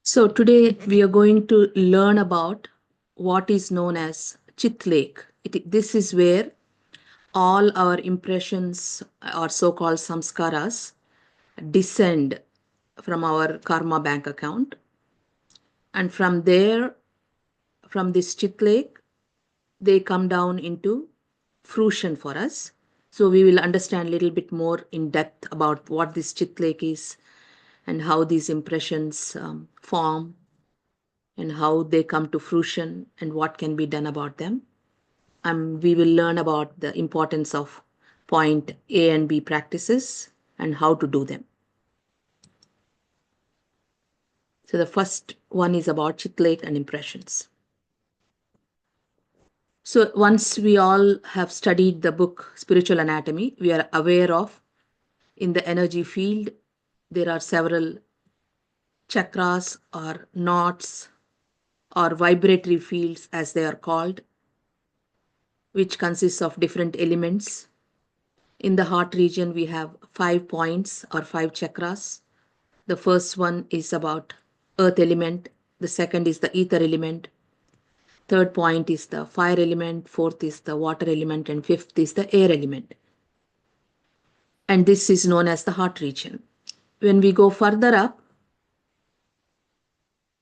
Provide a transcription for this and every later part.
So today we are going to learn about what is known as Chit Lake. This is where all our impressions or so-called samskaras descend from our karma bank account. And from there, from this Chit Lake, they come down into fruition for us. So we will understand a little bit more in depth about what this Chit Lake is and how these impressions form and how they come to fruition and what can be done about them. We will learn about the importance of point A and B practices and how to do them. So the first one is about Chitlake and impressions. So once we all have studied the book Spiritual Anatomy, we are aware of in the energy field, there are several chakras or knots or vibratory fields as they are called, which consists of different elements. In the heart region, we have 5 points or 5 chakras. The first one is about earth element. The second is the ether element. Third point is the fire element. Fourth is the water element. And fifth is the air element. And this is known as the heart region. When we go further up,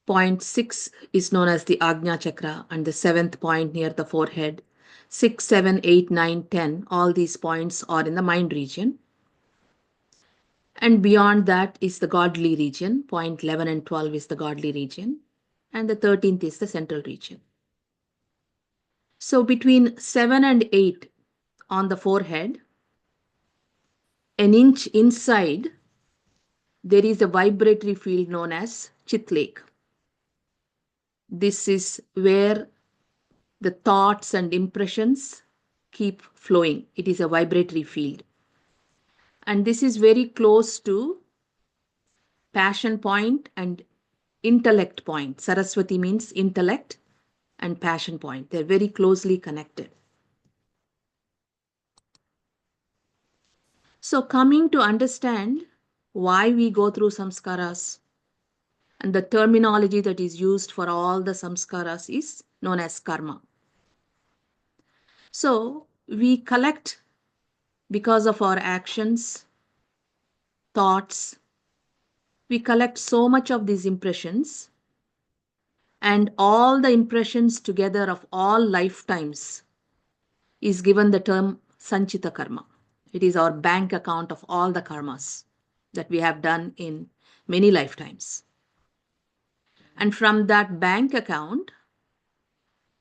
point 6 is known as the Ajna chakra and the seventh point near the forehead. 6, 7, 8, 9, 10, all these points are in the mind region. And beyond that is the godly region. Point 11 and 12 is the godly region. And the 13th is the central region. So between 7 and 8 on the forehead, an inch inside, there is a vibratory field known as Chit Lake. This is where the thoughts and impressions keep flowing. It is a vibratory field. And this is very close to passion point and intellect point. Saraswati means intellect and passion point. They're very closely connected. So coming to understand why we go through samskaras and the terminology that is used for all the samskaras is known as karma. So we collect because of our actions, thoughts, we collect so much of these impressions, and all the impressions together of all lifetimes is given the term Sanchita karma. It is our bank account of all the karmas that we have done in many lifetimes. And from that bank account,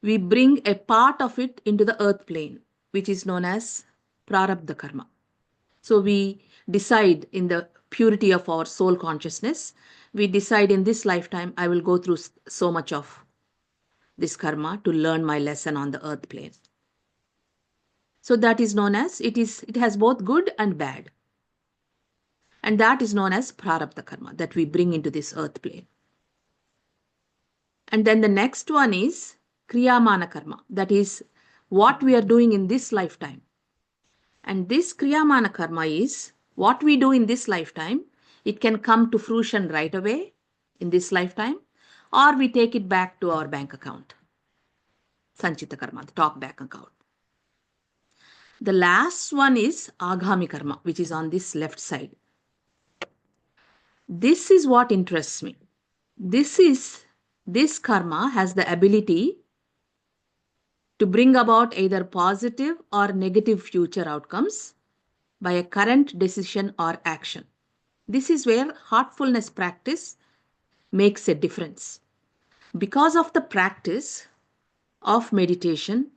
we bring a part of it into the earth plane, which is known as prarabdha karma. So we decide in the purity of our soul consciousness, we decide in this lifetime, I will go through so much of this karma to learn my lesson on the earth plane. So that is known as, it has both good and bad. And that is known as prarabdha karma that we bring into this earth plane. And then the next one is kriyamana karma. That is what we are doing in this lifetime. And this kriyamana karma is what we do in this lifetime. It can come to fruition right away in this lifetime, or we take it back to our bank account. Sanchita karma, the top bank account. The last one is agami karma, which is on this left side. This is what interests me. This karma has the ability to bring about either positive or negative future outcomes by a current decision or action. This is where heartfulness practice makes a difference. Because of the practice of meditation,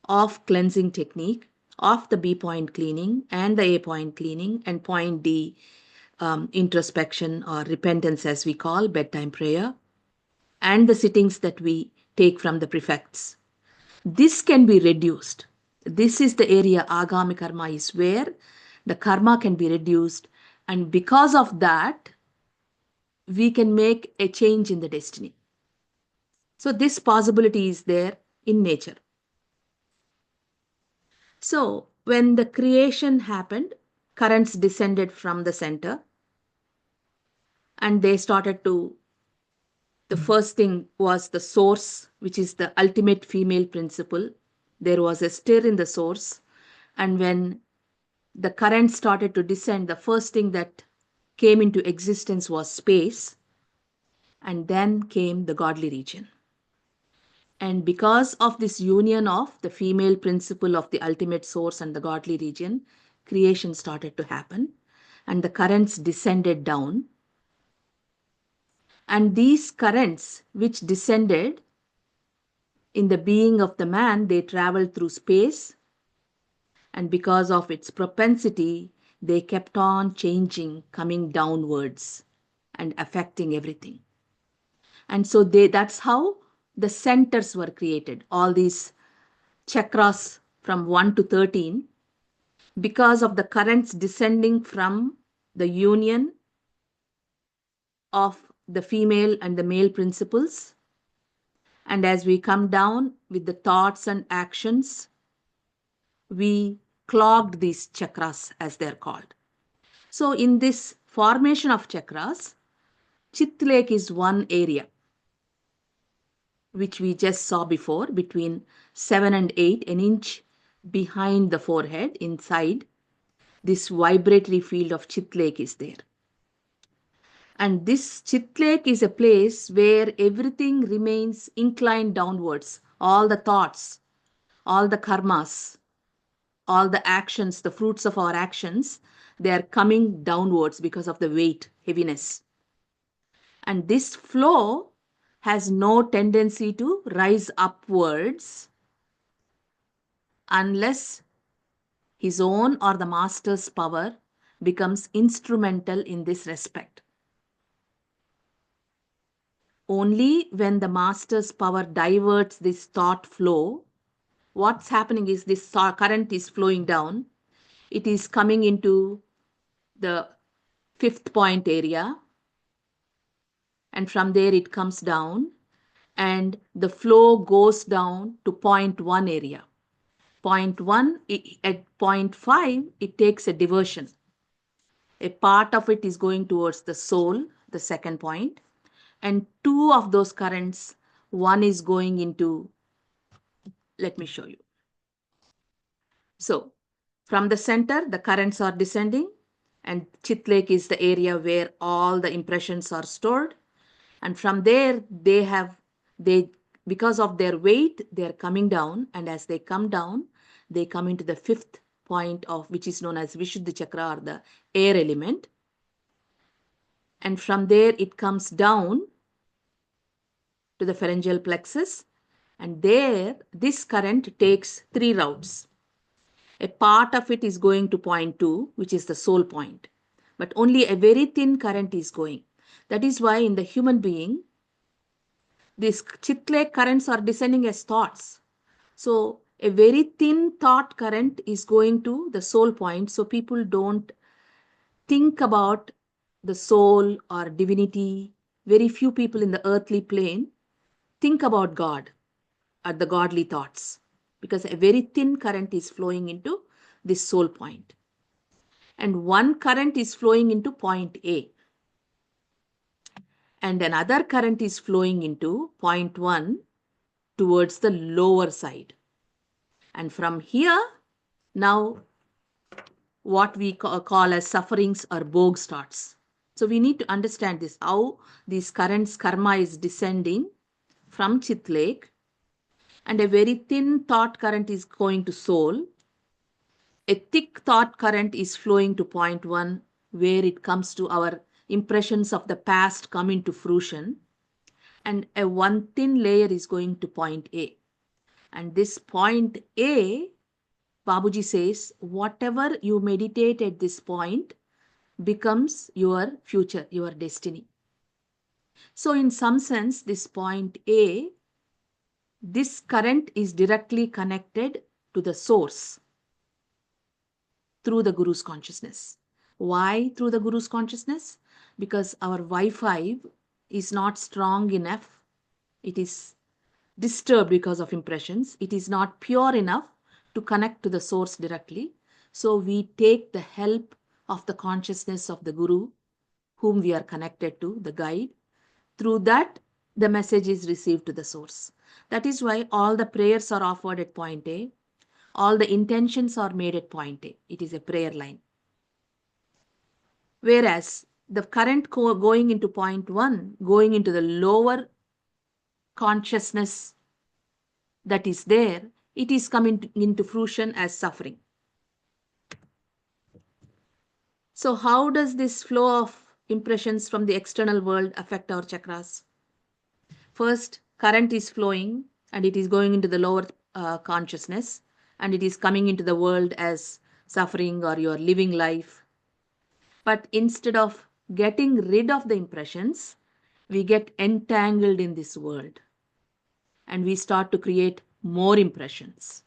of cleansing technique, of the B point cleaning and the A point cleaning and point D introspection or repentance as we call bedtime prayer, and the sittings that we take from the prefects. This can be reduced. This is the area agami karma is where the karma can be reduced, and because of that, we can make a change in the destiny. So this possibility is there in nature. So when the creation happened, currents descended from the center and they started to The first thing was the source, which is the ultimate female principle. There was a stir in the source, and when the current started to descend, the first thing that came into existence was space, and then came the godly region. And because of this union of the female principle of the ultimate source and the godly region, creation started to happen, and the currents descended down. And these currents, which descended in the being of the man, they traveled through space, and because of its propensity, they kept on changing, coming downwards and affecting everything. And so that's how the centers were created, all these chakras from 1 to 13, because of the currents descending from the union of the female and the male principles. And as we come down with the thoughts and actions, we clogged these chakras, as they're called. So in this formation of chakras, Chit Lake is one area, which we just saw before, between 7 and 8, an inch behind the forehead, inside. This vibratory field of Chit Lake is there. And this Chit Lake is a place where everything remains inclined downwards. All the thoughts, all the karmas, all the actions, the fruits of our actions, they are coming downwards because of the weight, heaviness. And this flow has no tendency to rise upwards unless his own or the master's power becomes instrumental in this respect. Only when the master's power diverts this thought flow, what's happening is this current is flowing down. It is coming into the 5th point area, and from there it comes down, and the flow goes down to point 1 area. Point 1, at point 5, it takes a diversion. A part of it is going towards the soul, the second point, and 2 of those currents, one is going into, let me show you. So from the center, the currents are descending, and Chit Lake is the area where all the impressions are stored. And from there, because of their weight, they are coming down. And as they come down, they come into the 5th point of, which is known as Vishuddha Chakra, or the air element. And from there, it comes down to the pharyngeal plexus. And there, this current takes 3 routes. A part of it is going to point 2, which is the soul point. But only a very thin current is going. That is why in the human being, these Chit Lake currents are descending as thoughts. So a very thin thought current is going to the soul point. So people don't think about the soul or divinity. Very few people in the earthly plane think about God or the godly thoughts, because a very thin current is flowing into this soul point. And one current is flowing into point A. And another current is flowing into point 1 towards the lower side. And from here, now what we call as sufferings or bhog starts. So we need to understand this, how these currents, karma is descending from Chit Lake, and a very thin thought current is going to soul. A thick thought current is flowing to point 1, where it comes to our impressions of the past come into fruition. And a one thin layer is going to point A. And this point A, Babuji says, whatever you meditate at this point becomes your future, your destiny. So in some sense, this point A, this current is directly connected to the source through the Guru's consciousness. Why through the Guru's consciousness? Because our Wi-Fi is not strong enough. It is disturbed because of impressions. It is not pure enough to connect to the source directly. So we take the help of the consciousness of the Guru, whom we are connected to, the guide. Through that, the message is received to the source. That is why all the prayers are offered at point A, all the intentions are made at point A. It is a prayer line. Whereas the current going into point 1, going into the lower consciousness that is there, it is coming into fruition as suffering. So, how does this flow of impressions from the external world affect our chakras? First, current is flowing and it is going into the lower consciousness, and it is coming into the world as suffering or your living life. But instead of getting rid of the impressions, we get entangled in this world and we start to create more impressions.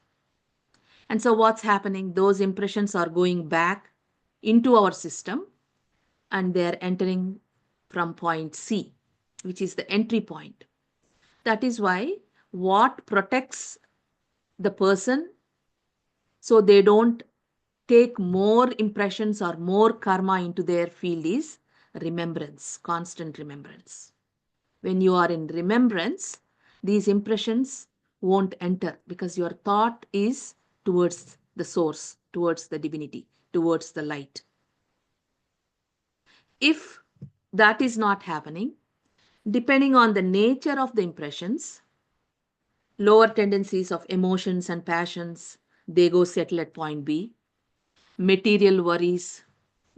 And so, what's happening? Those impressions are going back into our system and they're entering from point C, which is the entry point. That is why what protects the person so they don't take more impressions or more karma into their field is remembrance, constant remembrance. When you are in remembrance, these impressions won't enter because your thought is towards the source, towards the divinity, towards the light. If that is not happening, depending on the nature of the impressions, lower tendencies of emotions and passions, they go settle at point B. Material worries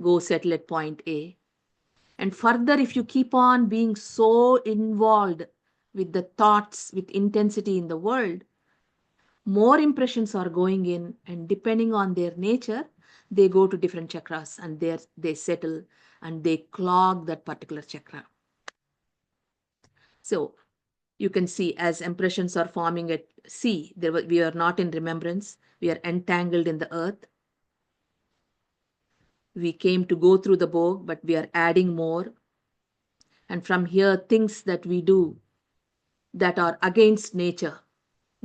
go settle at point A. And further, if you keep on being so involved with the thoughts, with intensity in the world, more impressions are going in, and depending on their nature, they go to different chakras and there they settle and they clog that particular chakra. So you can see as impressions are forming at C, we are not in remembrance, we are entangled in the earth. We came to go through the book, but we are adding more. And from here, things that we do that are against nature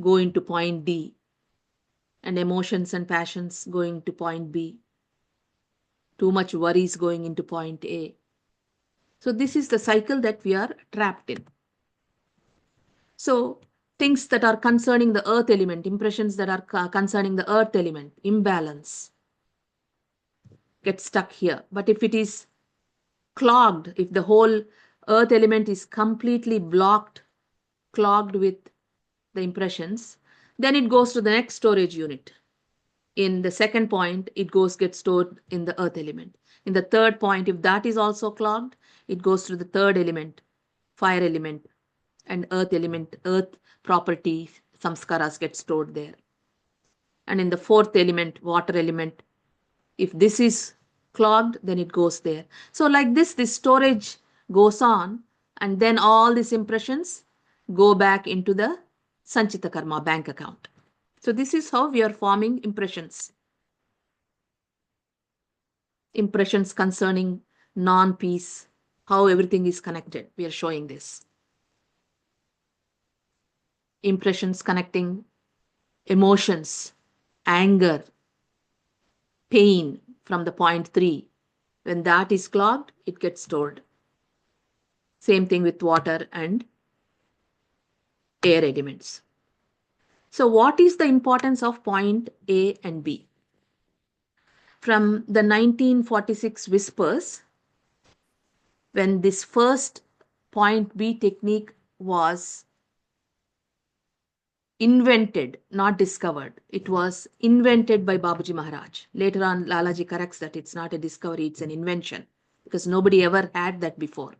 go into point D, and emotions and passions going to point B. Too much worries going into point A. So this is the cycle that we are trapped in. So things that are concerning the earth element, impressions that are concerning the earth element, imbalance, get stuck here. But if it is clogged, if the whole earth element is completely blocked, clogged with the impressions, then it goes to the next storage unit. In the second point, it gets stored in the earth element. In the third point, if that is also clogged, it goes to the third element, fire element, and earth element, earth property, samskaras get stored there. And in the fourth element, water element, if this is clogged, then it goes there. So like this storage goes on, and then all these impressions go back into the Sanchita Karma bank account. So this is how we are forming impressions. Impressions concerning non-peace, how everything is connected. We are showing this. Impressions connecting emotions, anger, pain from the point 3. When that is clogged, it gets stored. Same thing with water and air elements. So what is the importance of point A and B? From the 1946 whispers, when this first point B technique was invented, not discovered. It was invented by Babaji Maharaj. Later on, Lalaji corrects that it's not a discovery, it's an invention, because nobody ever had that before.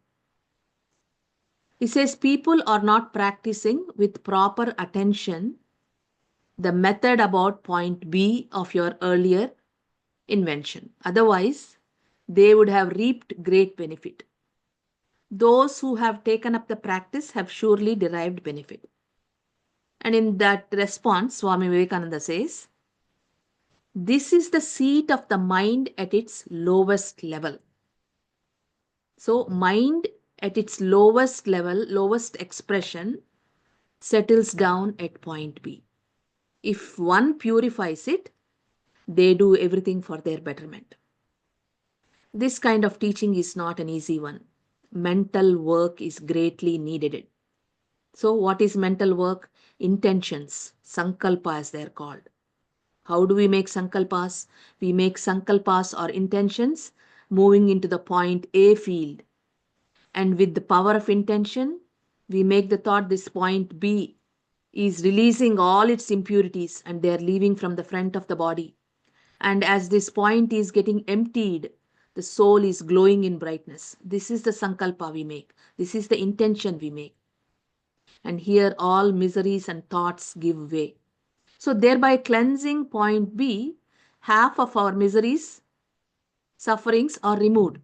He says people are not practicing with proper attention the method about point B of your earlier invention. Otherwise, they would have reaped great benefit. Those who have taken up the practice have surely derived benefit. And in that response, Swami Vivekananda says, this is the seat of the mind at its lowest level. So, mind at its lowest level, lowest expression, settles down at point B. If one purifies it, they do everything for their betterment. This kind of teaching is not an easy one. Mental work is greatly needed. So, what is mental work? Intentions, sankalpa as they are called. How do we make sankalpas? We make sankalpas or intentions moving into the point A field. And with the power of intention, we make the thought this point B is releasing all its impurities and they are leaving from the front of the body. And as this point is getting emptied, the soul is glowing in brightness. This is the sankalpa we make. This is the intention we make. And here all miseries and thoughts give way. So, thereby cleansing point B, half of our miseries, sufferings are removed.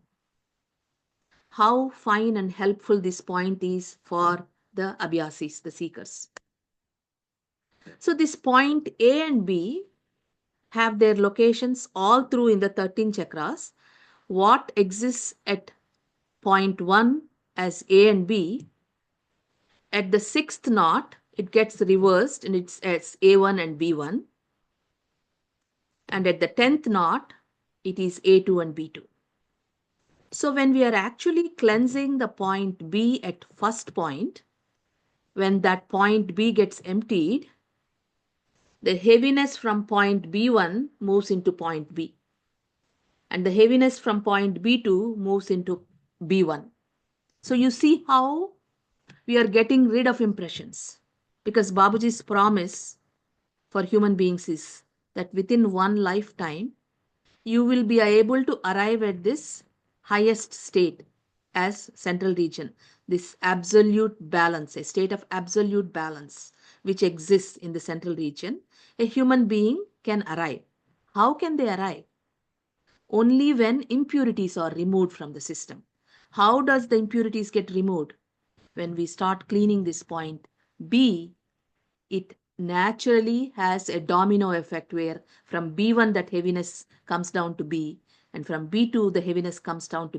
How fine and helpful this point is for the abhyasis, the seekers. So, this point A and B have their locations all through in the 13 chakras. What exists at point 1 as A and B, at the sixth knot, it gets reversed and it's as A1 and B1. And at the 10th knot, it is A2 and B2. So when we are actually cleansing the point B at first point, when that point B gets emptied, the heaviness from point B1 moves into point B. And the heaviness from point B2 moves into B1. So you see how we are getting rid of impressions. Because Babaji's promise for human beings is that within one lifetime, you will be able to arrive at this highest state as central region, this absolute balance, a state of absolute balance which exists in the central region. A human being can arrive. How can they arrive? Only when impurities are removed from the system. How does the impurities get removed? When we start cleaning this point B, it naturally has a domino effect where from B1 that heaviness comes down to B, and from B2 the heaviness comes down to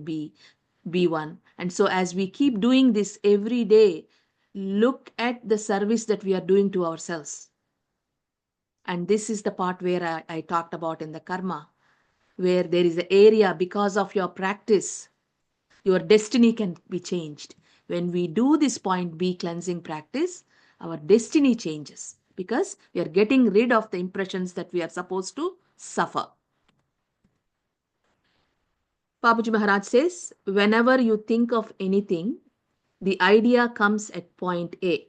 B1. And so as we keep doing this every day, look at the service that we are doing to ourselves. And this is the part where I talked about in the karma, where there is an area because of your practice, your destiny can be changed. When we do this point B cleansing practice, our destiny changes because we are getting rid of the impressions that we are supposed to suffer. Babaji Maharaj says, whenever you think of anything, the idea comes at point A.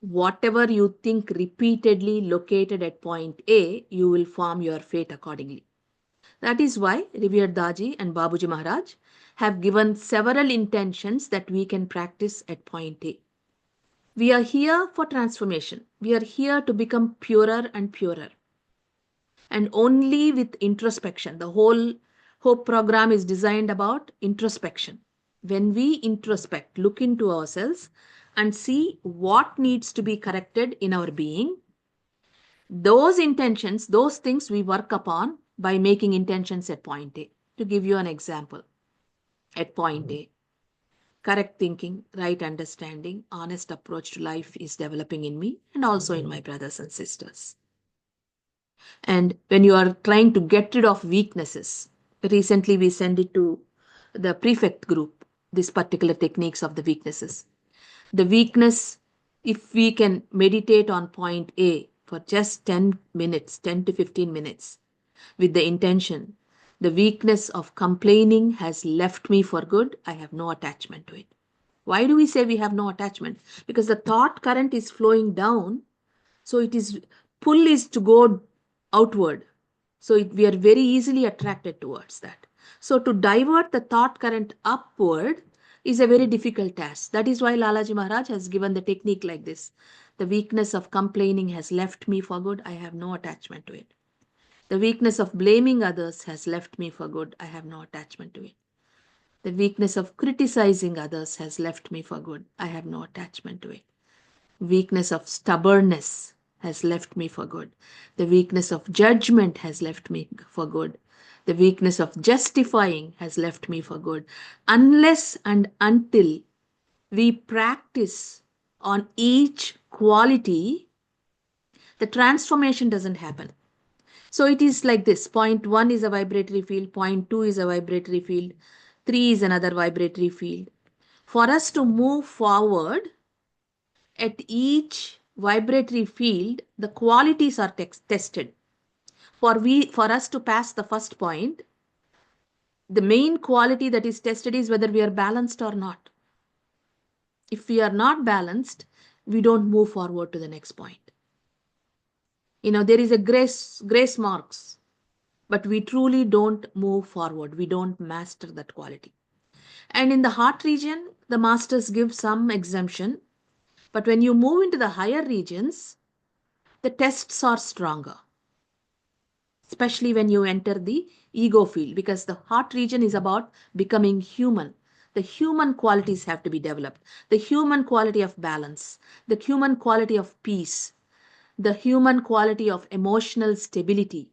Whatever you think repeatedly located at point A, you will form your fate accordingly. That is why revered Daji and Babuji Maharaj have given several intentions that we can practice at point A. We are here for transformation. We are here to become purer and purer. And only with introspection. The whole Hope program is designed about introspection. When we introspect, look into ourselves and see what needs to be corrected in our being, those intentions, those things we work upon by making intentions at point A. To give you an example, at point A, correct thinking, right understanding, honest approach to life is developing in me and also in my brothers and sisters. And when you are trying to get rid of weaknesses, recently we send it to the prefect group, this particular techniques of the weaknesses. The weakness, if we can meditate on point A for just 10 minutes, 10 to 15 minutes, with the intention, the weakness of complaining has left me for good, I have no attachment to it. Why do we say we have no attachment? Because the thought current is flowing down, so it is pull is to go outward. So we are very easily attracted towards that. So to divert the thought current upward is a very difficult task. That is why Lalaji Maharaj has given the technique like this. The weakness of complaining has left me for good. I have no attachment to it. The weakness of blaming others has left me for good. I have no attachment to it. The weakness of criticizing others has left me for good. I have no attachment to it. Weakness of stubbornness has left me for good. The weakness of judgment has left me for good. The weakness of justifying has left me for good. Unless and until we practice on each quality, the transformation doesn't happen. So it is like this. Point 1 is a vibratory field. Point 2 is a vibratory field. 3 is another vibratory field. For us to move forward, At each vibratory field, the qualities are tested. For us to pass the first point, the main quality that is tested is whether we are balanced or not. If we are not balanced, we don't move forward to the next point. There is a grace marks, but we truly don't move forward. We don't master that quality. And in the heart region, the masters give some exemption. But when you move into the higher regions, the tests are stronger, especially when you enter the ego field, because the heart region is about becoming human. The human qualities have to be developed. The human quality of balance, the human quality of peace, the human quality of emotional stability,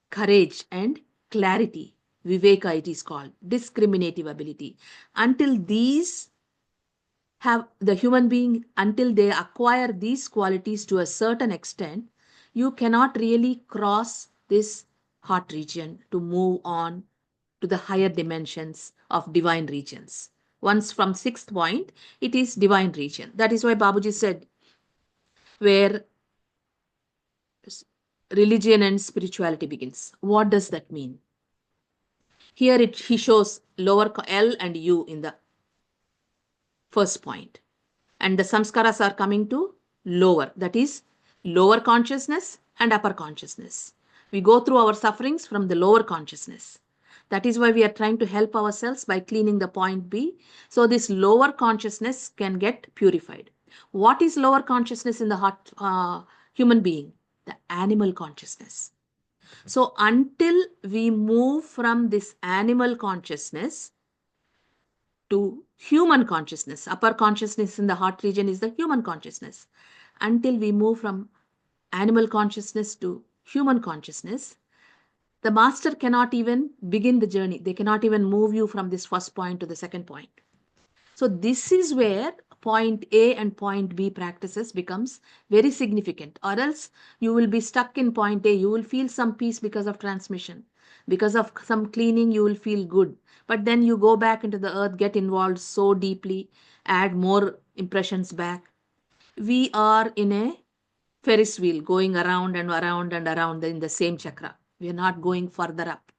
courage, and clarity. Viveka, it is called, discriminative ability. Until these have the human being, until they acquire these qualities to a certain extent, you cannot really cross this heart region to move on to the higher dimensions of divine regions. Once from sixth point, it is divine region. That is why Babuji said, where religion and spirituality begins. What does that mean? Here he shows lower L and U in the first point. And the samskaras are coming to lower, that is lower consciousness and upper consciousness. We go through our sufferings from the lower consciousness. That is why we are trying to help ourselves by cleaning the point B, so this lower consciousness can get purified. What is lower consciousness in the heart human being? The animal consciousness. So until we move from this animal consciousness to human consciousness, upper consciousness in the heart region is the human consciousness. Until we move from animal consciousness to human consciousness, the master cannot even begin the journey. They cannot even move you from this first point to the second point. So this is where point A and point B practices becomes very significant, or else you will be stuck in point A. You will feel some peace because of transmission. Because of some cleaning, you will feel good. But then you go back into the earth, get involved so deeply, add more impressions back. We are in a Ferris wheel going around and around and around in the same chakra. We are not going further up.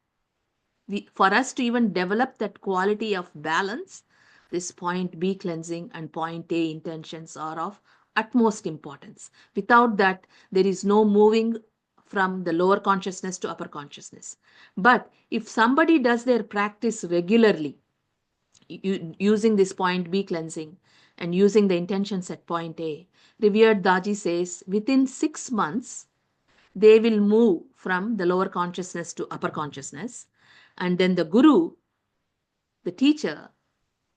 For us to even develop that quality of balance, this point B cleansing and point A intentions are of utmost importance. Without that, there is no moving from the lower consciousness to upper consciousness. But if somebody does their practice regularly, using this point B cleansing and using the intentions at point A, revered Daji says within 6 months, they will move from the lower consciousness to upper consciousness. And then the guru, the teacher,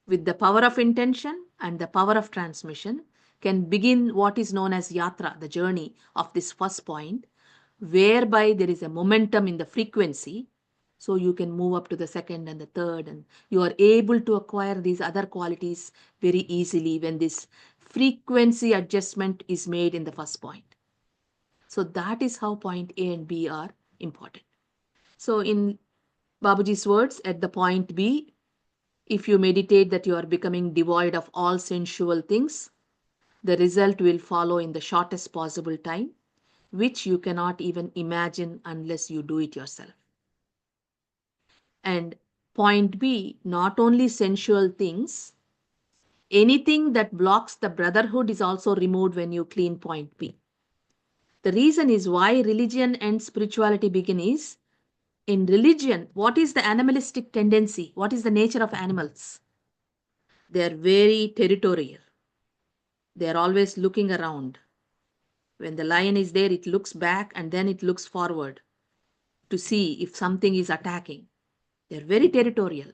with the power of intention and the power of transmission, can begin what is known as yatra, the journey of this first point, whereby there is a momentum in the frequency. So you can move up to the second and the third, and you are able to acquire these other qualities very easily when this frequency adjustment is made in the first point. So that is how point A and B are important. So in Babuji's words, at the point B, if you meditate that you are becoming devoid of all sensual things, the result will follow in the shortest possible time, which you cannot even imagine unless you do it yourself. And point B, not only sensual things, anything that blocks the brotherhood is also removed when you clean point B. The reason is why religion and spirituality begin is, in religion, what is the animalistic tendency? What is the nature of animals? They are very territorial. They are always looking around. When the lion is there, it looks back and then it looks forward to see if something is attacking. They're very territorial.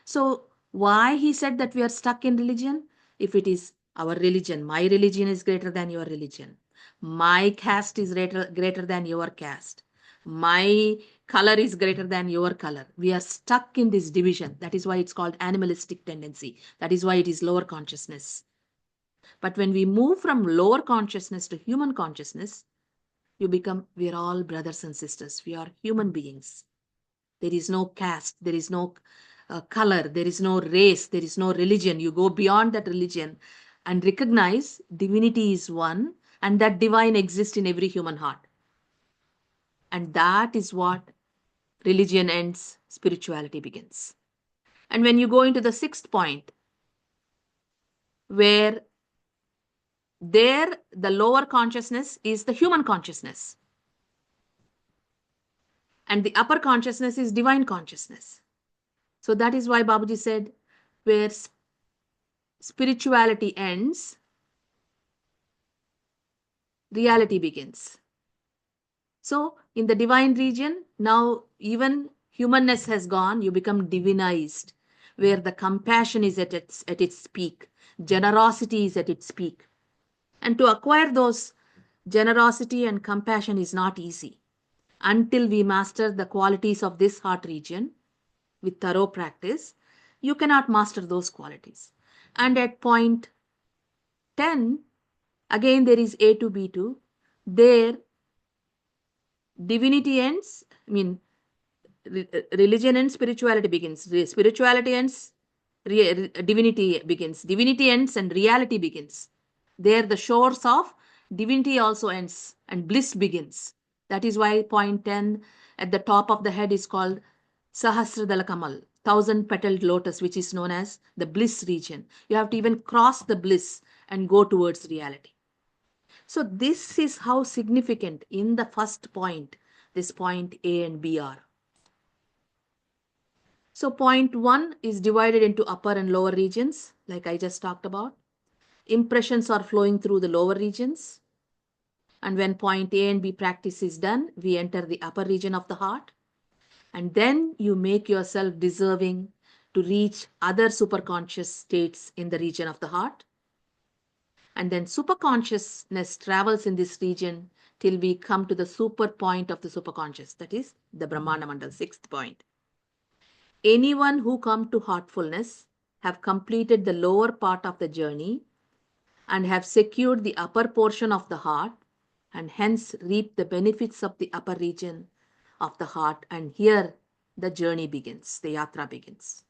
So why he said that we are stuck in religion? If it is our religion, my religion is greater than your religion. My caste is greater than your caste. My color is greater than your color. We are stuck in this division. That is why it's called animalistic tendency. That is why it is lower consciousness. But when we move from lower consciousness to human consciousness, we are all brothers and sisters. We are human beings. There is no caste, there is no color, there is no race, there is no religion. You go beyond that religion. and recognize divinity is one and that divine exists in every human heart. And that is what religion ends, spirituality begins. And when you go into the sixth point, where there the lower consciousness is the human consciousness, and the upper consciousness is divine consciousness. So that is why Babaji said, where spirituality ends, reality begins. So in the divine region, now even humanness has gone, you become divinized, where the compassion is at its peak, generosity is at its peak. And to acquire those generosity and compassion is not easy. Until we master the qualities of this heart region with thorough practice, you cannot master those qualities. And at point 10, again there is A to B2. There, divinity ends, religion ends, spirituality begins. Spirituality ends, divinity begins. Divinity ends and reality begins. There, the shores of divinity also ends and bliss begins. That is why point 10 at the top of the head is called Sahasradala Kamal, thousand petaled lotus, which is known as the bliss region. You have to even cross the bliss and go towards reality. So, this is how significant in the first point, this point A and B are. So, point 1 is divided into upper and lower regions, like I just talked about. Impressions are flowing through the lower regions. And when point A and B practice is done, we enter the upper region of the heart. And then you make yourself deserving to reach other superconscious states in the region of the heart. And then superconsciousness travels in this region till we come to the super point of the superconscious, that is the Brahmana Mandal, sixth point. Anyone who come to heartfulness have completed the lower part of the journey and have secured the upper portion of the heart and hence reap the benefits of the upper region of the heart. And here the journey begins, the yatra begins.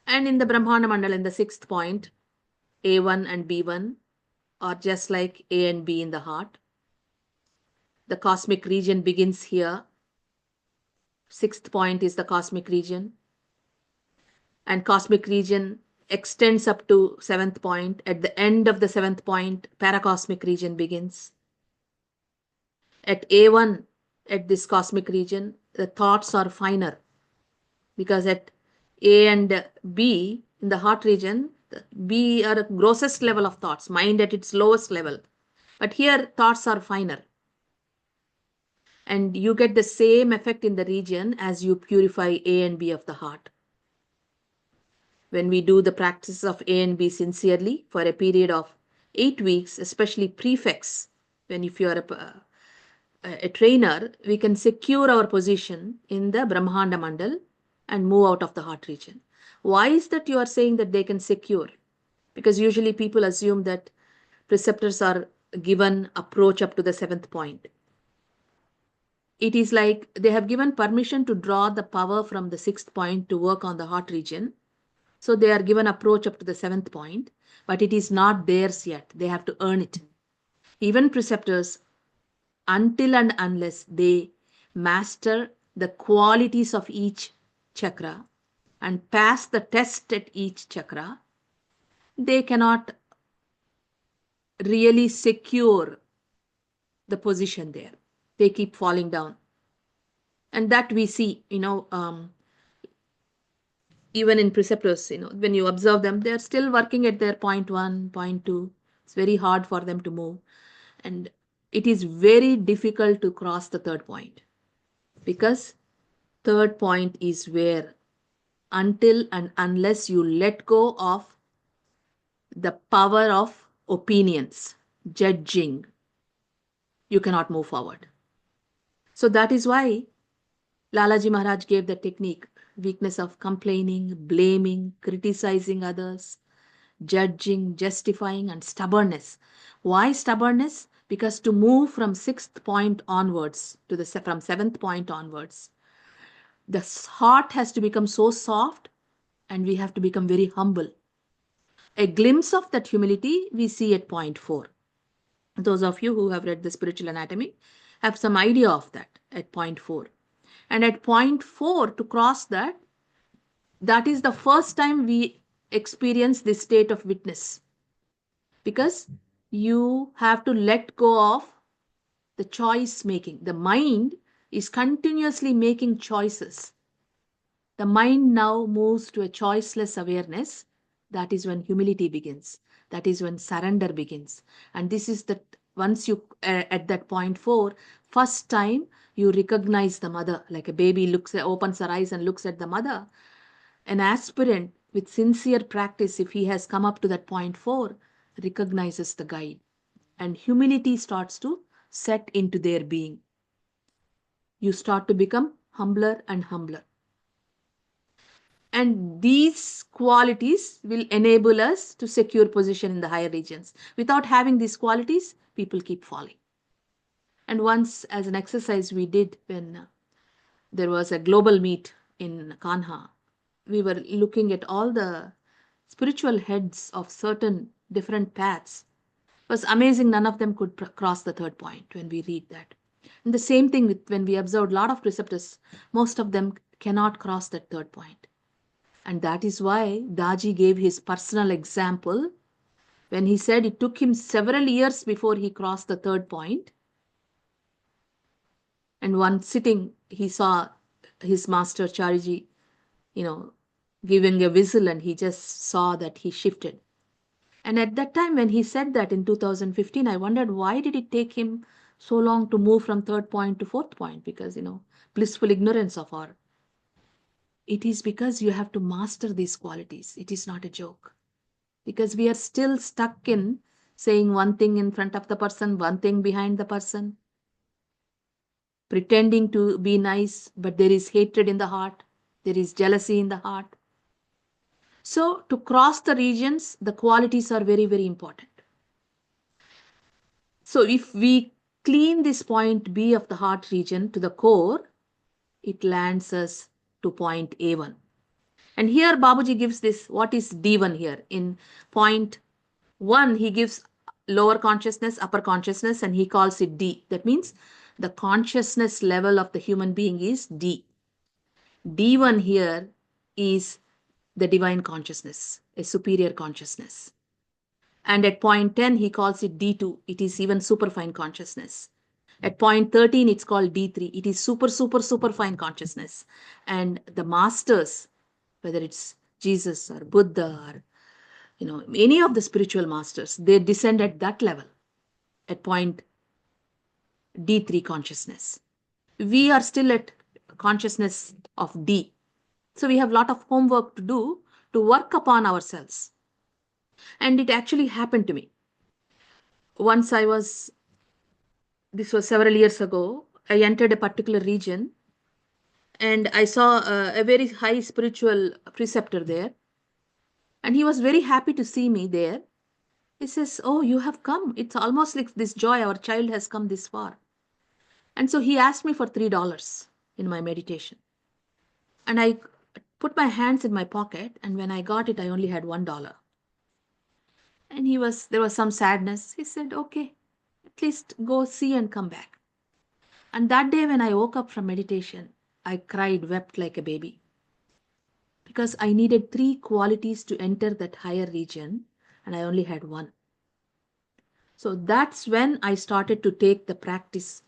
And in the Brahmana Mandal, in the sixth point, A1 and B1 are just like A and B in the heart. The cosmic region begins here. Sixth point is the cosmic region. And cosmic region extends up to seventh point. At the end of the seventh point, paracosmic region begins. At A1, at this cosmic region, the thoughts are finer, because at A and B in the heart region, B are the grossest level of thoughts, mind at its lowest level. But here thoughts are finer. And you get the same effect in the region as you purify A and B of the heart. When we do the practice of A and B sincerely for a period of 8 weeks, especially prefects, when if you are a trainer, we can secure our position in the Brahmanda Mandal and move out of the heart region. Why is that you are saying that they can secure? Because usually people assume that preceptors are given approach up to the seventh point. It is like they have given permission to draw the power from the sixth point to work on the heart region. So they are given approach up to the seventh point, but it is not theirs yet. They have to earn it. Even preceptors, until and unless they master the qualities of each chakra and pass the test at each chakra, they cannot really secure the position there. They keep falling down. And that we see, even in preceptors, when you observe them, they're still working at their point 1, point 2. It's very hard for them to move. And it is very difficult to cross the third point, because third point is where, until and unless you let go of the power of opinions, judging, you cannot move forward. So that is why Lalaji Maharaj gave the technique, weakness of complaining, blaming, criticizing others, judging, justifying, and stubbornness. Why stubbornness? Because to move from sixth point onwards to from seventh point onwards, the heart has to become so soft and we have to become very humble. A glimpse of that humility we see at point 4. Those of you who have read the spiritual anatomy have some idea of that at point 4. And at point 4, to cross that, that is the first time we experience this state of witness, because you have to let go of the choice making. The mind is continuously making choices. The mind now moves to a choiceless awareness. That is when humility begins. That is when surrender begins. And this is that once you, at that point 4, first time you recognize the mother, like a baby opens her eyes and looks at the mother. An aspirant with sincere practice, if he has come up to that point 4, recognizes the guide. And humility starts to set into their being. You start to become humbler and humbler. And these qualities will enable us to secure position in the higher regions. Without having these qualities, people keep falling. And once, as an exercise we did when there was a global meet in Kanha, we were looking at all the spiritual heads of certain different paths. It was amazing, none of them could cross the third point when we read that. And the same thing with when we observed a lot of preceptors, most of them cannot cross that third point. And that is why Daji gave his personal example when he said it took him several years before he crossed the third point. And one sitting, he saw his master Chariji, giving a whistle, and he just saw that he shifted. And at that time, when he said that in 2015, I wondered why did it take him so long to move from third point to fourth point? Because, blissful ignorance of our. It is because you have to master these qualities. It is not a joke. Because we are still stuck in saying one thing in front of the person, one thing behind the person, pretending to be nice, but there is hatred in the heart, there is jealousy in the heart. So, to cross the regions, the qualities are very, very important. So, if we clean this point B of the heart region to the core, it lands us to point A1. And here Babuji gives this, what is D1 here? In point 1, he gives lower consciousness, upper consciousness, and he calls it D. That means the consciousness level of the human being is D. D1 here is the divine consciousness, a superior consciousness. And at point 10, he calls it D2. It is even superfine consciousness. At point 13, it's called D3. It is super, super, super fine consciousness. And the masters, whether it's Jesus or Buddha or any of the spiritual masters, they descend at that level, at point D3 consciousness. We are still at consciousness of D. So we have a lot of homework to do to work upon ourselves. And it actually happened to me. Once this was several years ago, I entered a particular region and I saw a very high spiritual preceptor there. And he was very happy to see me there. He says, "Oh, you have come. It's almost like this joy. Our child has come this far." And so he asked me for $3 in my meditation. And I put my hands in my pocket, and when I got it, I only had $1. And there was some sadness. He said, "Okay, at least go see and come back." And that day when I woke up from meditation, I cried, wept like a baby. Because I needed 3 qualities to enter that higher region, and I only had 1. So that's when I started to take the practice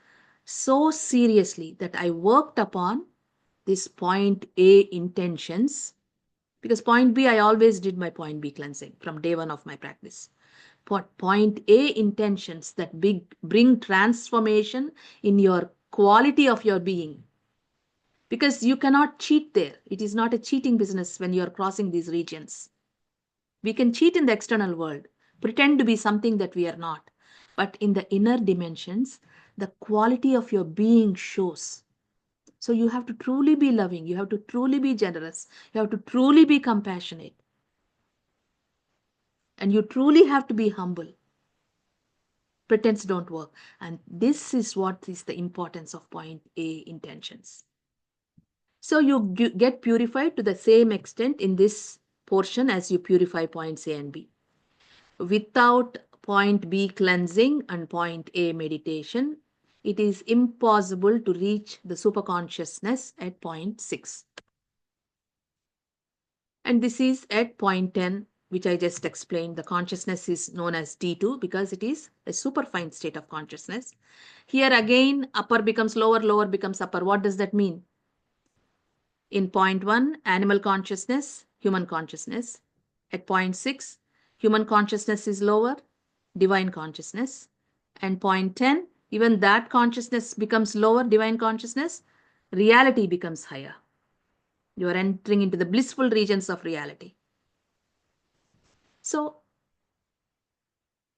so seriously that I worked upon this point A intentions. Because point B, I always did my point B cleansing from day 1 of my practice. Point A intentions that bring transformation in your quality of your being. Because you cannot cheat there. It is not a cheating business when you are crossing these regions. We can cheat in the external world, pretend to be something that we are not. But in the inner dimensions, the quality of your being shows. So you have to truly be loving. You have to truly be generous. You have to truly be compassionate. And you truly have to be humble. Pretense don't work. And this is what is the importance of point A intentions. So you get purified to the same extent in this portion as you purify points A and B. Without point B cleansing and point A meditation, it is impossible to reach the superconsciousness at point 6. And this is at point 10, which I just explained. The consciousness is known as D2 because it is a superfine state of consciousness. Here again, upper becomes lower, lower becomes upper. What does that mean? In point 1, animal consciousness, human consciousness. At point 6, human consciousness is lower, divine consciousness. And point 10, even that consciousness becomes lower, divine consciousness, reality becomes higher. You are entering into the blissful regions of reality. So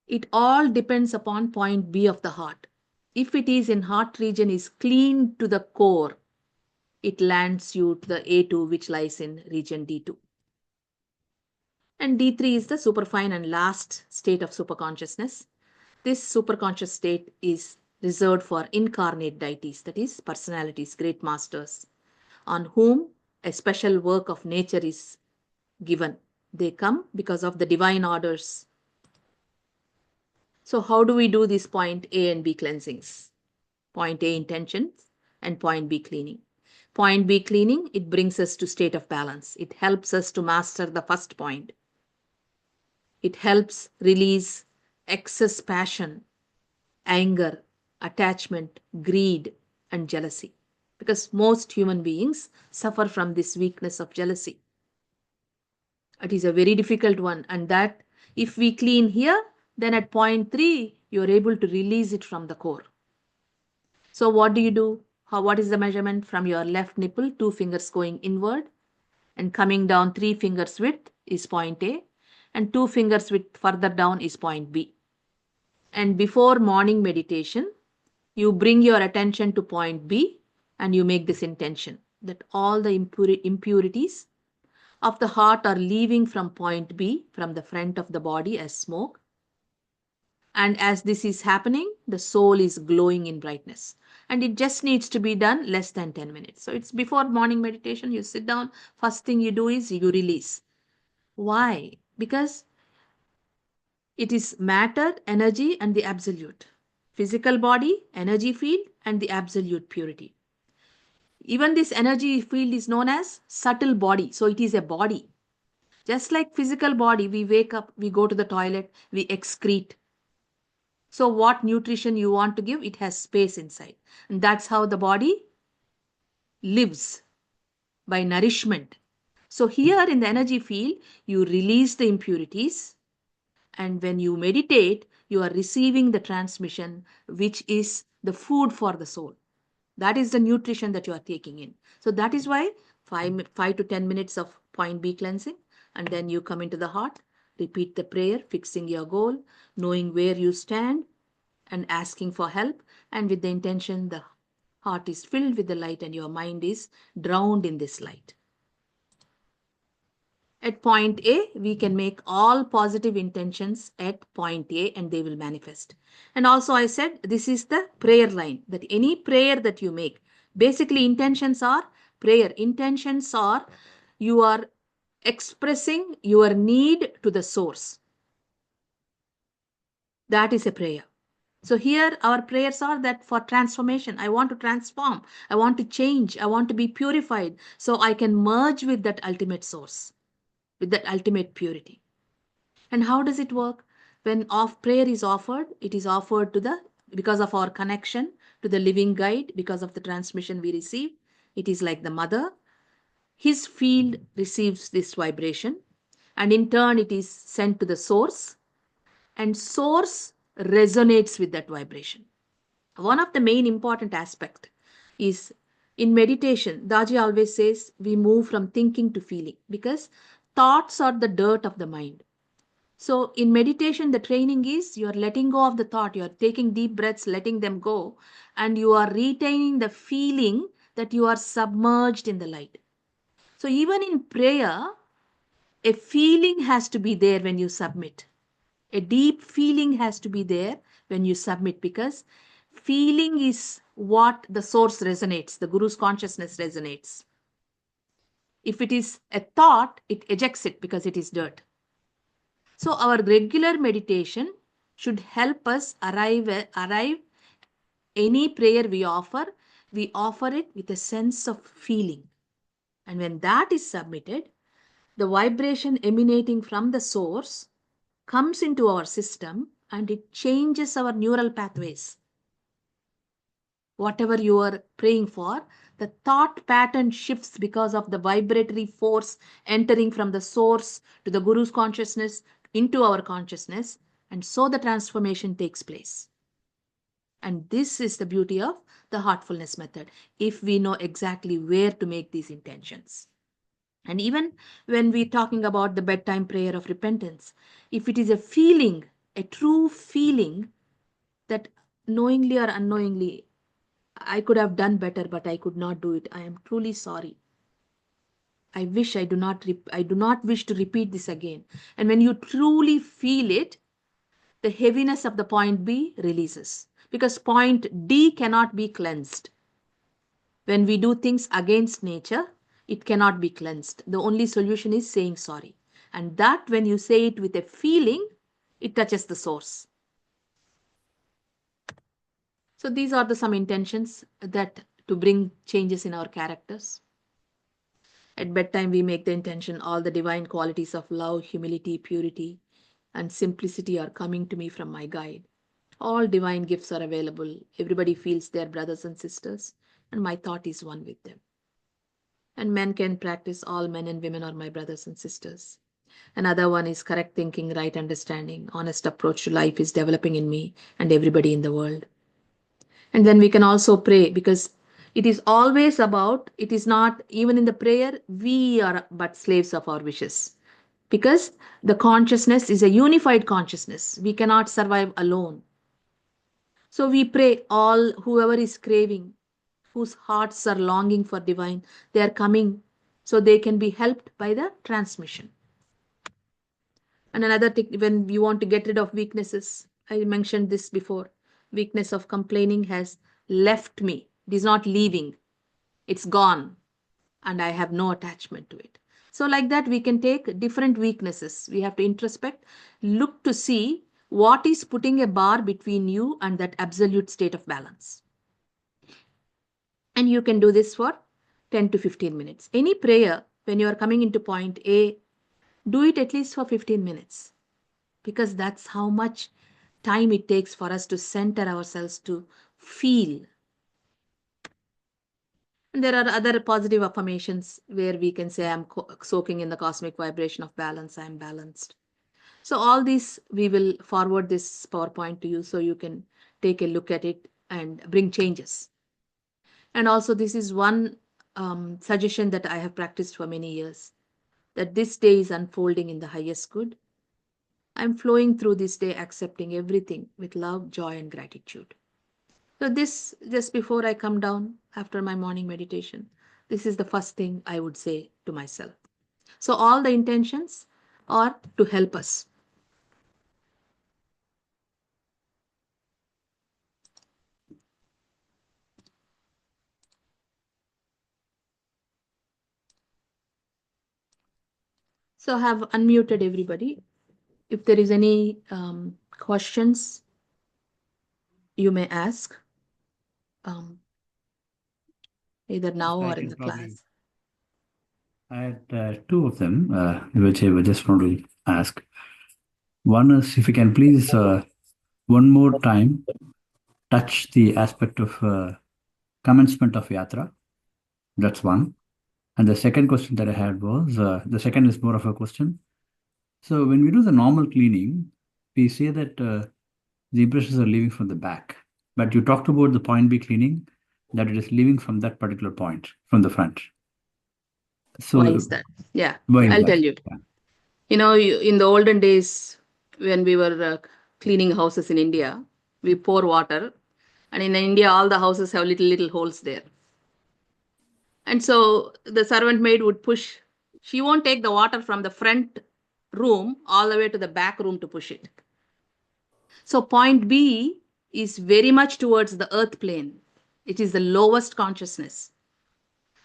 it all depends upon point B of the heart. If it is in heart region is clean to the core, it lands you to the A2, which lies in region D2. And D3 is the superfine and last state of superconsciousness. This superconscious state is reserved for incarnate deities, that is, personalities, great masters, on whom a special work of nature is given. They come because of the divine orders. So, how do we do this point A and B cleansings? Point A intentions and point B cleaning. Point B cleaning, it brings us to state of balance. It helps us to master the first point. It helps release excess passion, anger, attachment, greed, and jealousy. Because most human beings suffer from this weakness of jealousy. It is a very difficult one, and that if we clean here, then at point 3, you are able to release it from the core. So, what do you do? What is the measurement? From your left nipple, 2 fingers going inward and coming down 3 fingers width is point A, and 2 fingers width further down is point B. And before morning meditation, you bring your attention to point B and you make this intention that all the impurities of the heart are leaving from point B, from the front of the body as smoke. And as this is happening, the soul is glowing in brightness. And it just needs to be done less than 10 minutes. So it's before morning meditation, you sit down, first thing you do is you release. Why? Because it is matter, energy, and the absolute. Physical body, energy field, and the absolute purity. Even this energy field is known as subtle body. So it is a body. Just like physical body, we wake up, we go to the toilet, we excrete. So what nutrition you want to give, it has space inside. And that's how the body lives, by nourishment. So here in the energy field, you release the impurities. And when you meditate, you are receiving the transmission, which is the food for the soul. That is the nutrition that you are taking in. So that is why 5 to 10 minutes of point B cleansing, and then you come into the heart, repeat the prayer, fixing your goal, knowing where you stand, and asking for help. And with the intention, the heart is filled with the light and your mind is drowned in this light. At point A, we can make all positive intentions at point A and they will manifest. And also I said this is the prayer line, that any prayer that you make, basically intentions are prayer. Intentions are you are expressing your need to the source. That is a prayer. So here our prayers are that for transformation. I want to transform. I want to change. I want to be purified so I can merge with that ultimate source, with that ultimate purity. And how does it work? When prayer is offered, it is offered to the, because of our connection to the living guide, because of the transmission we receive. It is like the mother. His field receives this vibration and in turn it is sent to the source and source resonates with that vibration. One of the main important aspect is in meditation, Daji always says we move from thinking to feeling because thoughts are the dirt of the mind. So in meditation, the training is you are letting go of the thought, you are taking deep breaths, letting them go, and you are retaining the feeling that you are submerged in the light. So even in prayer, a feeling has to be there when you submit. A deep feeling has to be there when you submit because feeling is what the source resonates, the Guru's consciousness resonates. If it is a thought, it ejects it because it is dirt. So our regular meditation should help us arrive any prayer we offer it with a sense of feeling. And when that is submitted, the vibration emanating from the source comes into our system and it changes our neural pathways. Whatever you are praying for, the thought pattern shifts because of the vibratory force entering from the source to the Guru's consciousness into our consciousness, and so the transformation takes place. And this is the beauty of the heartfulness method, if we know exactly where to make these intentions. And even when we're talking about the bedtime prayer of repentance, if it is a feeling, a true feeling that knowingly or unknowingly, I could have done better, but I could not do it. I am truly sorry. I do not wish to repeat this again. And when you truly feel it, the heaviness of the point B releases, because point D cannot be cleansed. When we do things against nature, it cannot be cleansed. The only solution is saying sorry. And that, when you say it with a feeling, it touches the source. So these are the some intentions that to bring changes in our characters. At bedtime, we make the intention all the divine qualities of love, humility, purity, and simplicity are coming to me from my guide. All divine gifts are available. Everybody feels their brothers and sisters, and my thought is one with them. And men can practice, all men and women are my brothers and sisters. Another one is correct thinking, right understanding, honest approach to life is developing in me and everybody in the world. And then we can also pray, because it is always about, it is not even in the prayer, we are but slaves of our wishes. Because the consciousness is a unified consciousness. We cannot survive alone. So we pray, all whoever is craving, whose hearts are longing for divine, they are coming so they can be helped by the transmission. And another thing, when you want to get rid of weaknesses, I mentioned this before, weakness of complaining has left me. It is not leaving, it's gone, and I have no attachment to it. So, like that, we can take different weaknesses. We have to introspect, look to see what is putting a bar between you and that absolute state of balance. And you can do this for 10 to 15 minutes. Any prayer, when you are coming into point A, do it at least for 15 minutes, because that's how much time it takes for us to center ourselves, to feel. And there are other positive affirmations where we can say, I'm soaking in the cosmic vibration of balance, I'm balanced. So, all these, we will forward this PowerPoint to you so you can take a look at it and bring changes. And also, this is one suggestion that I have practiced for many years, that this day is unfolding in the highest good. I'm flowing through this day, accepting everything with love, joy, and gratitude. So, this just before I come down after my morning meditation, this is the first thing I would say to myself. So, all the intentions are to help us. So, I have unmuted everybody. If there is any questions, you may ask, either Yes, now I or in can the probably. class. I had two of them, which I would just want to ask. One is if you can please one more time touch the aspect of commencement of yatra. That's one. And the second question that I had was the second is more of a question. So when we do the normal cleaning, we say that the impressions are leaving from the back. But you talked about the point B cleaning, that it is leaving from that particular point, from the front. Why So is that? Yeah, why is I'll that? tell you. Yeah. In the olden days, when we were cleaning houses in India, we pour water, and in India, all the houses have little holes there. And so the servant maid would push. She won't take the water from the front room all the way to the back room to push it. So point B is very much towards the earth plane. It is the lowest consciousness.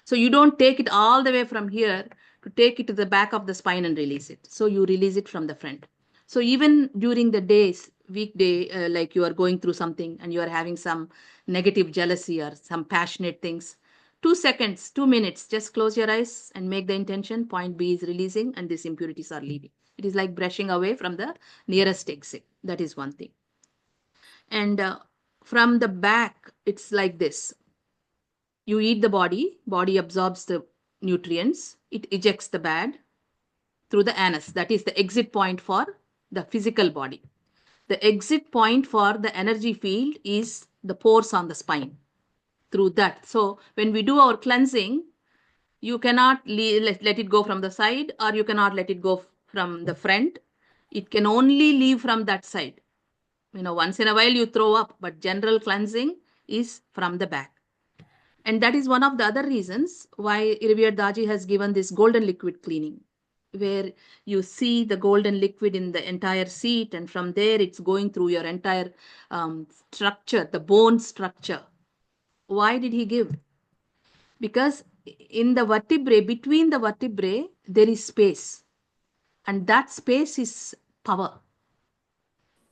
So you don't take it all the way from here to take it to the back of the spine and release it. So you release it from the front. So even during the days, weekday, like you are going through something and you are having some negative jealousy or some passionate things, 2 seconds, 2 minutes, just close your eyes and make the intention. Point B is releasing and these impurities are leaving. It is like brushing away from the nearest exit. That is one thing. And from the back, it's like this. You eat the body absorbs the nutrients, it ejects the bad through the anus. That is the exit point for the physical body. The exit point for the energy field is the pores on the spine through that. So when we do our cleansing, you cannot let it go from the side or you cannot let it go from the front. It can only leave from that side. Once in a while you throw up, but general cleansing is from the back. And that is one of the other reasons why Revered Daji has given this golden liquid cleaning, where you see the golden liquid in the entire seat, and from there it's going through your entire structure, the bone structure. Why did he give? Because in the vertebrae, between the vertebrae, there is space, and that space is power.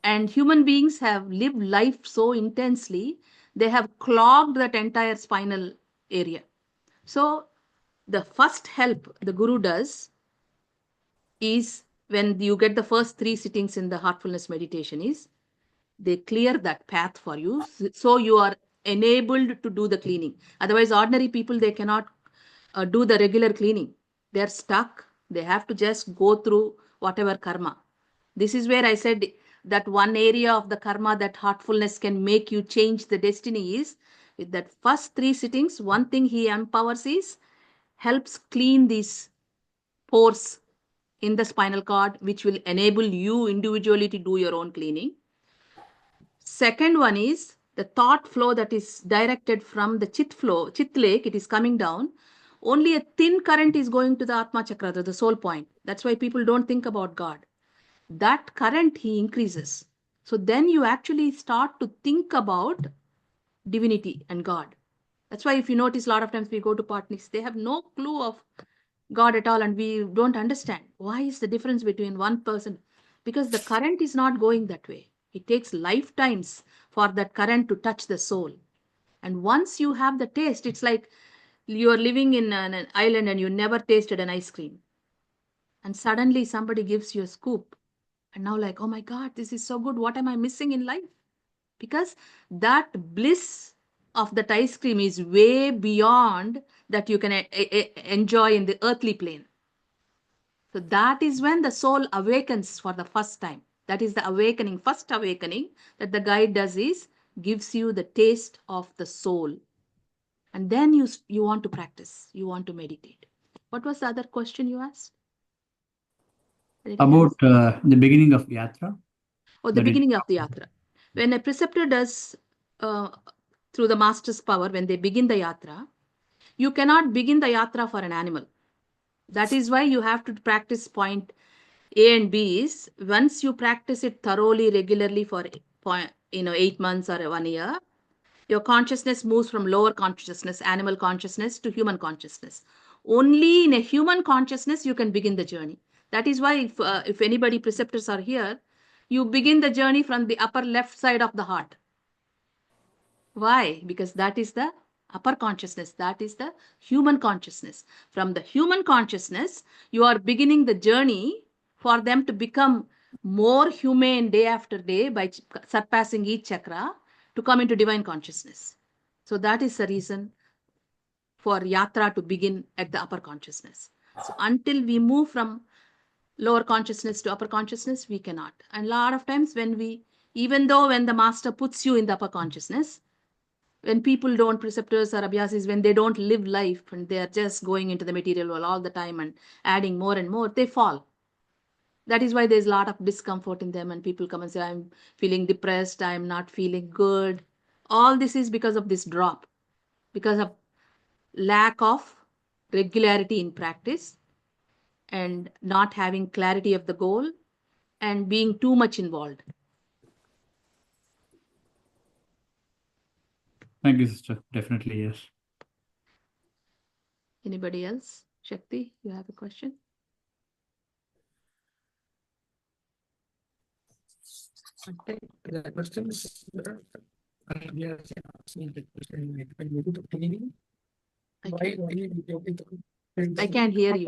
And human beings have lived life so intensely, they have clogged that entire spinal area. So, the first help the guru does is when you get the first 3 sittings in the heartfulness meditation is they clear that path for you, so you are enabled to do the cleaning. Otherwise, ordinary people, they cannot do the regular cleaning. They are stuck. They have to just go through whatever karma. This is where I said that one area of the karma that heartfulness can make you change the destiny is with that first 3 sittings. One thing he empowers is helps clean these pores in the spinal cord, which will enable you individually to do your own cleaning. Second one is the thought flow that is directed from the chit lake, it is coming down. Only a thin current is going to the Atma Chakra, the soul point. That's why people don't think about God. That current he increases. So then you actually start to think about divinity and God. That's why if you notice a lot of times we go to partners, they have no clue of God at all, and we don't understand why is the difference between one person, because the current is not going that way. It takes lifetimes for that current to touch the soul. And once you have the taste, it's like you're living in an island and you never tasted an ice cream. And suddenly somebody gives you a scoop. And now, like, oh my God, this is so good. What am I missing in life? Because that bliss of that ice cream is way beyond that you can enjoy in the earthly plane. So that is when the soul awakens for the first time. That is the awakening, first awakening that the guide does is gives you the taste of the soul. And then you want to practice, you want to meditate. What was the other question you asked? Did I About answer? the beginning of yatra, Or the meditation. beginning of the yatra. When a preceptor does uh, through the master's power, when they begin the yatra, you cannot begin the yatra for an animal. That is why you have to practice point A and B is once you practice it thoroughly, regularly for 8 months or 1 year, your consciousness moves from lower consciousness, animal consciousness, to human consciousness. Only in a human consciousness you can begin the journey. That is why if anybody preceptors are here, you begin the journey from the upper left side of the heart. Why? Because that is the upper consciousness, that is the human consciousness. From the human consciousness, you are beginning the journey for them to become more humane day after day by surpassing each chakra to come into divine consciousness. So that is the reason for yatra to begin at the upper consciousness. So until we move from lower consciousness to upper consciousness, we cannot. And a lot of times even though when the master puts you in the upper consciousness, when people don't, preceptors or abhyasis, when they don't live life and they are just going into the material world all the time and adding more and more, they fall. That is why there's a lot of discomfort in them, and people come and say, I'm feeling depressed, I'm not feeling good. All this is because of this drop, because of lack of regularity in practice and not having clarity of the goal and being too much involved. Thank you, sister. Definitely, yes. Anybody else? Shakti, you have a question? Okay, the questions. We are asking the question like when you do the cleaning, why you I can't hear you.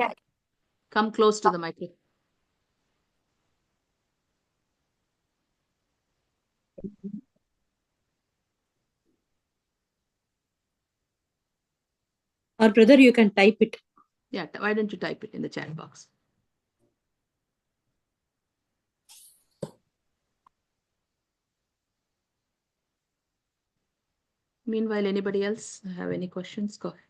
Come close to the microphone. Or brother, you can type it. Yeah, why don't you type it in the chat box? Meanwhile, anybody else have any questions? Go ahead.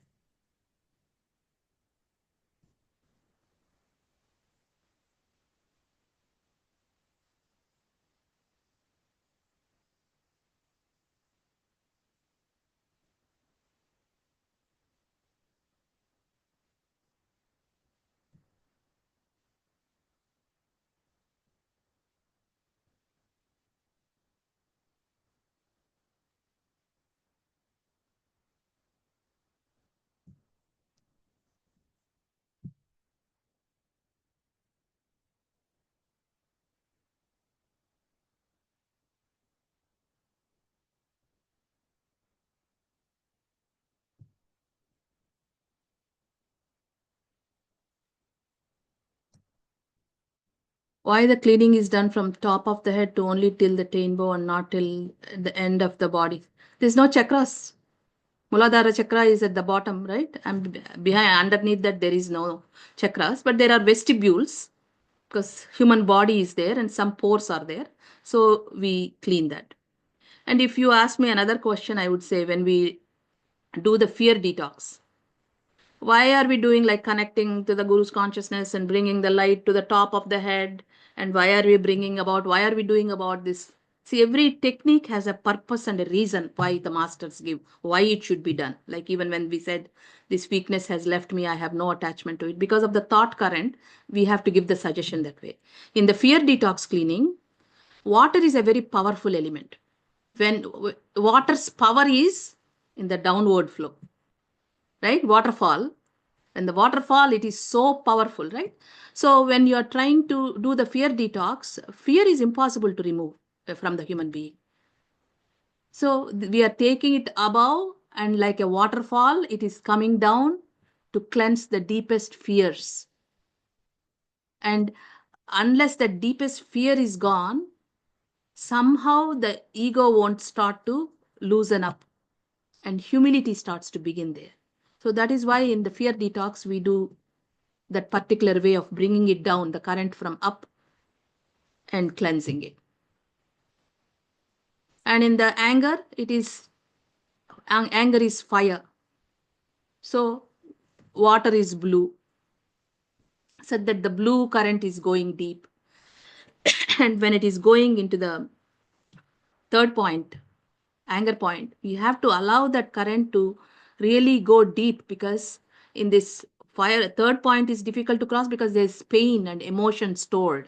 Why the cleaning is done from top of the head to only till the tailbone and not till the end of the body? There's no chakras. Muladhara chakra is at the bottom, right? And behind, underneath that, there is no chakras, but there are vestibules because human body is there and some pores are there. So we clean that. And if you ask me another question, I would say when we do the fear detox, why are we doing like connecting to the guru's consciousness and bringing the light to the top of the head? And why are we doing about this? See, every technique has a purpose and a reason why the masters give, why it should be done. Like even when we said, this weakness has left me, I have no attachment to it. Because of the thought current, we have to give the suggestion that way. In the fear detox cleaning, water is a very powerful element. When water's power is in the downward flow, right? Waterfall. And the waterfall, it is so powerful, right? So when you are trying to do the fear detox, fear is impossible to remove from the human being. So we are taking it above, and like a waterfall, it is coming down to cleanse the deepest fears. And unless the deepest fear is gone, somehow the ego won't start to loosen up and humility starts to begin there. So that is why in the fear detox, we do that particular way of bringing it down, the current from up and cleansing it. And in the anger, it is anger is fire. So water is blue. So that the blue current is going deep. And when it is going into the third point, anger point, you have to allow that current to really go deep, because in this fire, third point is difficult to cross because there's pain and emotion stored.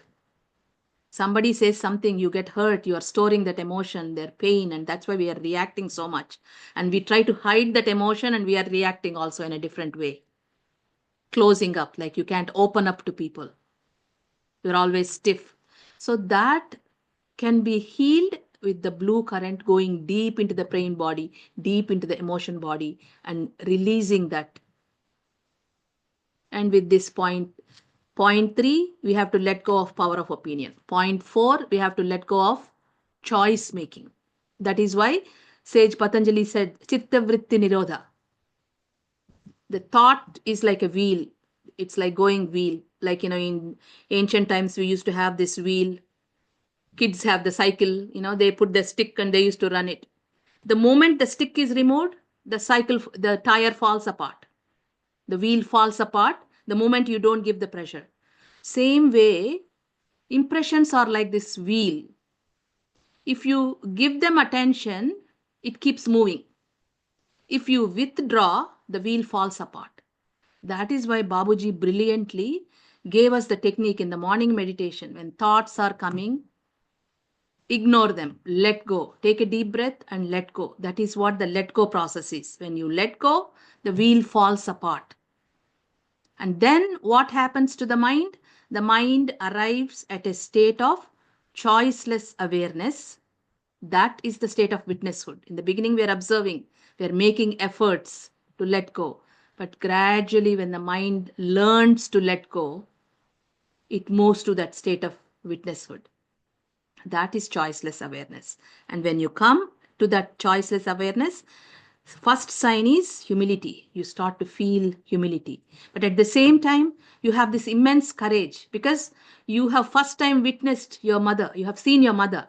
Somebody says something, you get hurt, you are storing that emotion, their pain, and that's why we are reacting so much. And we try to hide that emotion and we are reacting also in a different way. Closing up, like you can't open up to people. You're always stiff. So that can be healed with the blue current going deep into the brain body, deep into the emotion body, and releasing that. And with this point 3, we have to let go of power of opinion. Point 4, we have to let go of choice making. That is why Sage Patanjali said, Chitta Vritti Nirodha. The thought is like a wheel. It's like going wheel. Like, in ancient times, we used to have this wheel. Kids have the cycle, they put the stick and they used to run it. The moment the stick is removed, the tire falls apart. The wheel falls apart the moment you don't give the pressure. Same way, impressions are like this wheel. If you give them attention, it keeps moving. If you withdraw, the wheel falls apart. That is why Babuji brilliantly gave us the technique in the morning meditation. When thoughts are coming, ignore them, let go. Take a deep breath and let go. That is what the let go process is. When you let go, the wheel falls apart. And then what happens to the mind? The mind arrives at a state of choiceless awareness, that is the state of witnesshood. In the beginning, we are observing, we are making efforts to let go. But gradually, when the mind learns to let go, it moves to that state of witnesshood. That is choiceless awareness. And when you come to that choiceless awareness, first sign is humility. You start to feel humility. But at the same time, you have this immense courage because you have first time witnessed your mother. You have seen your mother.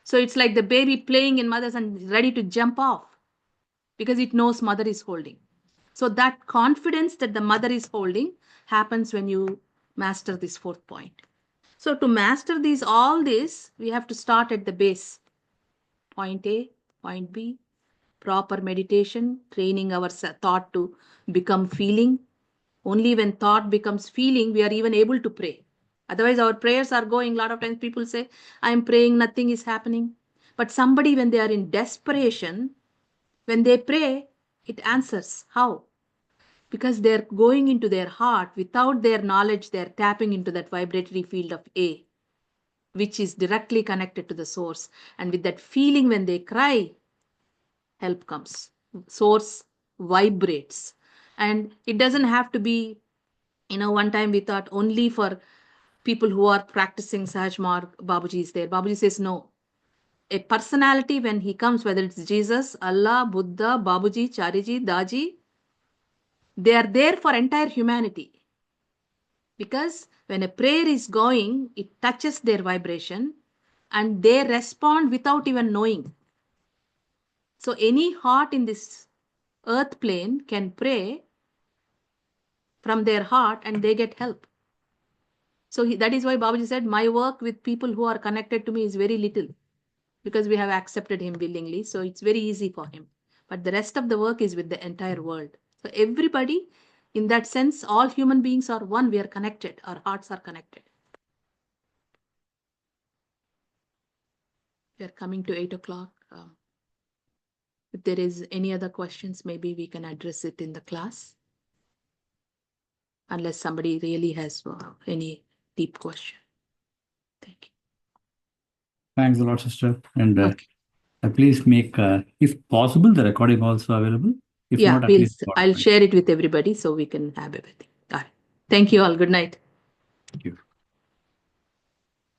So it's like the baby playing in mother's and ready to jump off because it knows mother is holding. So that confidence that the mother is holding happens when you master this fourth point. So to master these all this, we have to start at the base. Point A, point B, proper meditation, training our thought to become feeling. Only when thought becomes feeling, we are even able to pray. Otherwise, our prayers are going. A lot of times people say, I am praying, nothing is happening. But somebody, when they are in desperation, when they pray, it answers. How? Because they're going into their heart. Without their knowledge, they're tapping into that vibratory field of A, which is directly connected to the source. And with that feeling, when they cry, help comes. Source vibrates. And it doesn't have to be, one time we thought only for people who are practicing Sahaj Marg, Babuji is there. Babuji says no. A personality, when he comes, whether it's Jesus, Allah, Buddha, Babuji, Chariji, Daji, they are there for entire humanity. Because when a prayer is going, it touches their vibration and they respond without even knowing. So any heart in this earth plane can pray from their heart and they get help. So that is why Babaji said, my work with people who are connected to me is very little because we have accepted him willingly. So it's very easy for him. But the rest of the work is with the entire world. So everybody, in that sense, all human beings are one. We are connected. Our hearts are connected. We are coming to 8 o'clock. If there is any other questions, maybe we can address it in the class. Unless somebody really has any deep question. Thank you. Thanks a lot, sister. And Okay. please make, if possible, the recording also available. If Yeah, not, at least I'll share it with everybody so we can have everything. All right. Thank you all. Good night. Thank you.